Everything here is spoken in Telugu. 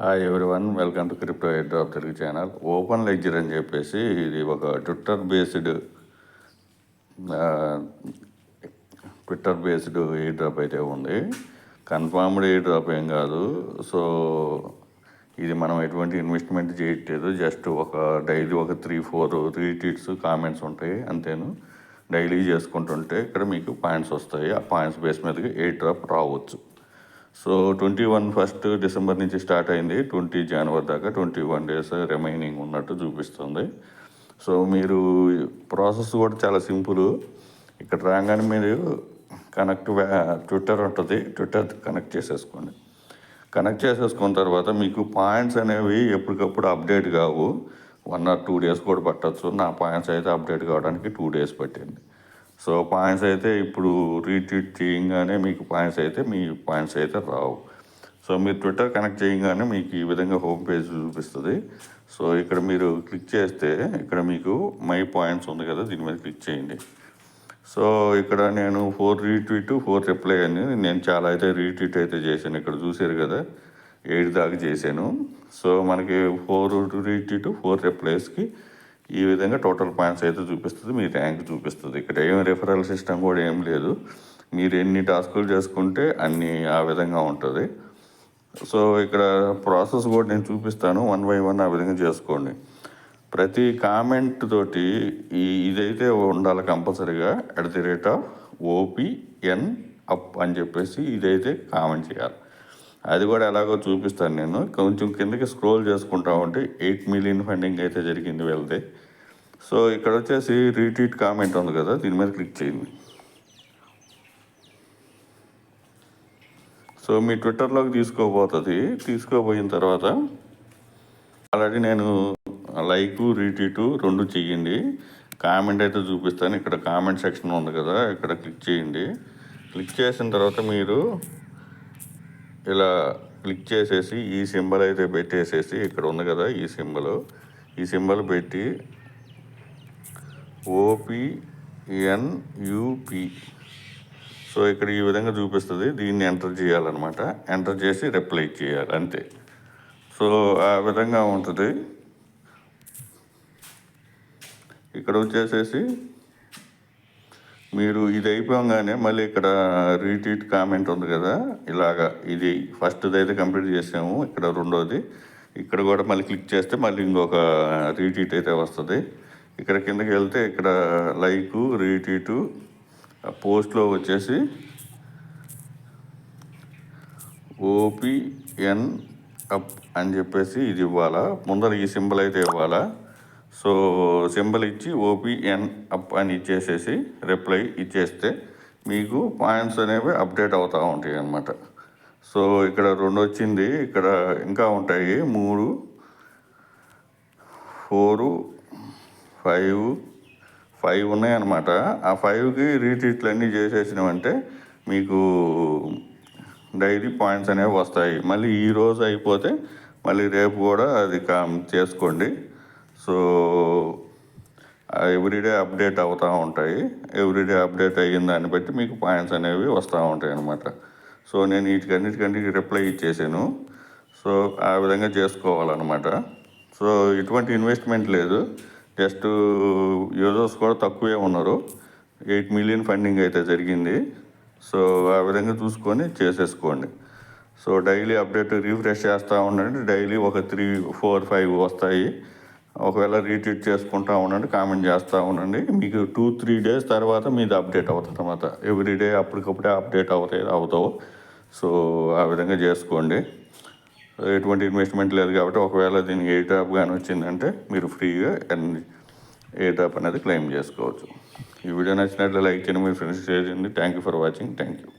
Hi everyone, welcome to crypto air drop Telugu channel. Open ledger అని చెప్పేసి ఇది ఒక ట్విట్టర్ బేస్డ్ ఎయిర్ డ్రాప్ అయితే ఉంది. కన్ఫర్మ్డ్ ఎయిర్ డ్రాప్ ఏం కాదు. సో ఇది మనం ఎటువంటి ఇన్వెస్ట్మెంట్ చేయట్లేదు. జస్ట్ డైలీ ఒక 3-4 రీట్వీట్స్ కామెంట్స్ ఉంటాయి అంతేను. డైలీ చేసుకుంటుంటే ఇక్కడ మీకు పాయింట్స్ వస్తాయి. ఆ పాయింట్స్ బేస్ మీదకి ఎయిర్ డ్రాప్ రావచ్చు. సో 21 డిసెంబర్ నుంచి స్టార్ట్ అయింది. 20 జనవరి దాకా 21 డేస్ రిమైనింగ్ ఉన్నట్టు చూపిస్తుంది. సో మీరు ప్రాసెస్ కూడా చాలా సింపుల్. ఇక్కడ రాగానే మీరు ట్విట్టర్ ఉంటుంది, ట్విట్టర్ కనెక్ట్ చేసేసుకోండి. కనెక్ట్ చేసేసుకున్న తర్వాత మీకు పాయింట్స్ అనేవి ఎప్పటికప్పుడు అప్డేట్ కావు. 1 or 2 డేస్ కూడా పట్టచ్చు. నా పాయింట్స్ అయితే అప్డేట్ కావడానికి 2 డేస్ పట్టింది. సో పాయింట్స్ అయితే ఇప్పుడు రీట్వీట్ చేయగానే మీకు పాయింట్స్ అయితే రావు. సో మీరు ట్విట్టర్ కనెక్ట్ చేయగానే మీకు ఈ విధంగా హోమ్ పేజ్ చూపిస్తుంది. సో ఇక్కడ మీరు క్లిక్ చేస్తే ఇక్కడ మీకు మై పాయింట్స్ ఉంది కదా, దీని మీద క్లిక్ చేయండి. సో ఇక్కడ నేను 4 రీట్వీట్ 4 రిప్లై అని నేను చాలా అయితే రీట్వీట్ అయితే చేశాను. ఇక్కడ చూసారు కదా, 8 దాకా చేశాను. సో మనకి 4 రీట్వీట్ 4 రిప్లైస్కి ఈ విధంగా టోటల్ పాయింట్స్ అయితే చూపిస్తుంది, మీ ర్యాంక్ చూపిస్తుంది. ఇక్కడ ఏం రిఫరల్ సిస్టమ్ కూడా ఏం లేదు. మీరు ఎన్ని టాస్కులు చేసుకుంటే అన్ని ఆ విధంగా ఉంటుంది. సో ఇక్కడ ప్రాసెస్ కూడా నేను చూపిస్తాను, 1 by 1 ఆ విధంగా చేసుకోండి. ప్రతి కామెంట్ తోటి ఇదైతే ఉండాలి కంపల్సరీగా @OPN అప్ అని చెప్పేసి ఇదైతే కామెంట్ చేయాలి. అది కూడా ఎలాగో చూపిస్తాను నేను. కొంచెం కిందకి స్క్రోల్ చేసుకుంటా ఉంటే 8 million ఫండింగ్ అయితే జరిగింది వెళ్తే. సో ఇక్కడ వచ్చేసి రీట్వీట్ కామెంట్ ఉంది కదా, దీని మీద క్లిక్ చేయండి. సో మీ ట్విట్టర్లోకి తీసుకోపోయిన తర్వాత ఆల్రెడీ నేను లైక్ రీట్వీట్ 2 చెయ్యండి. కామెంట్ అయితే చూపిస్తాను. ఇక్కడ కామెంట్ సెక్షన్ ఉంది కదా, ఇక్కడ క్లిక్ చేయండి. క్లిక్ చేసిన తర్వాత మీరు ఇలా క్లిక్ చేసేసి ఈ సింబల్ అయితే పెట్టేసేసి ఇక్కడ ఉంది కదా, ఈ సింబల్ పెట్టి OPNUP. సో ఇక్కడ ఈ విధంగా చూపిస్తుంది. దీన్ని ఎంటర్ చేయాలన్నమాట. ఎంటర్ చేసి రిప్లై చేయాలి అంతే. సో ఆ విధంగా ఉంటుంది. ఇక్కడ వచ్చేసేసి మీరు ఇది అయిపోగానే మళ్ళీ ఇక్కడ రీట్వీట్ కామెంట్ ఉంది కదా, ఇలాగా ఇది ఫస్ట్ది అయితే కంప్లీట్ చేసాము. ఇక్కడ రెండోది ఇక్కడ కూడా మళ్ళీ క్లిక్ చేస్తే మళ్ళీ ఇంకొక రీట్వీట్ అయితే వస్తుంది. ఇక్కడ కిందకి వెళ్తే ఇక్కడ లైక్ రీట్వీట్ పోస్ట్లో వచ్చేసి OPN అప్ అని చెప్పేసి ఇది ఇవ్వాలా. ముందర ఈ సింబల్ అయితే ఇవ్వాలా. సో సింబల్ ఇచ్చి OPN అప్ అని ఇచ్చేసేసి రిప్లై ఇచ్చేస్తే మీకు పాయింట్స్ అనేవి అప్డేట్ అవుతూ ఉంటాయి అన్నమాట. సో ఇక్కడ 2 వచ్చింది. ఇక్కడ ఇంకా ఉంటాయి 3, 4, 5 ఉన్నాయన్నమాట. ఆ 5కి రీట్వీట్లు అన్నీ చేసేసినామంటే మీకు డైలీ పాయింట్స్ అనేవి వస్తాయి. మళ్ళీ ఈరోజు అయిపోతే మళ్ళీ రేపు కూడా అది చేసుకోండి. సో ఎవ్రీడే అప్డేట్ అవుతూ ఉంటాయి. ఎవ్రీడే అప్డేట్ అయిన దాన్ని బట్టి మీకు పాయింట్స్ అనేవి వస్తూ ఉంటాయి అన్నమాట. సో నేను వీటికన్నిటికంటే రిప్లై ఇచ్చేసాను. సో ఆ విధంగా చేసుకోవాలన్నమాట. సో ఎటువంటి ఇన్వెస్ట్మెంట్ లేదు. జస్ట్ యూజర్స్ కూడా తక్కువే ఉన్నారు. 8 million ఫండింగ్ అయితే జరిగింది. సో ఆ విధంగా చూసుకొని చేసేసుకోండి. సో డైలీ అప్డేట్ రీఫ్రెష్ చేస్తూ ఉండండి. డైలీ ఒక 3, 4, 5 వస్తాయి. ఒకవేళ రీట్వీట్ చేసుకుంటూ ఉండండి, కామెంట్ చేస్తూ ఉండండి. మీకు 2-3 డేస్ తర్వాత మీది అప్డేట్ అవుతుంది అన్నమాట. ఎవ్రీడే అప్పటికప్పుడే అప్డేట్ అవుతావు. సో ఆ విధంగా చేసుకోండి. ఎటువంటి ఇన్వెస్ట్మెంట్ లేదు కాబట్టి ఒకవేళ దీనికి ఎయిర్ డ్రాప్ కానీ వచ్చిందంటే మీరు ఫ్రీగా ఎయిర్ డ్రాప్ అనేది క్లెయిమ్ చేసుకోవచ్చు. ఈ వీడియో నచ్చినట్లు లైక్ చేయండి, మీ ఫ్రెండ్స్ షేర్ చేయండి. Thank you for watching. Thank you.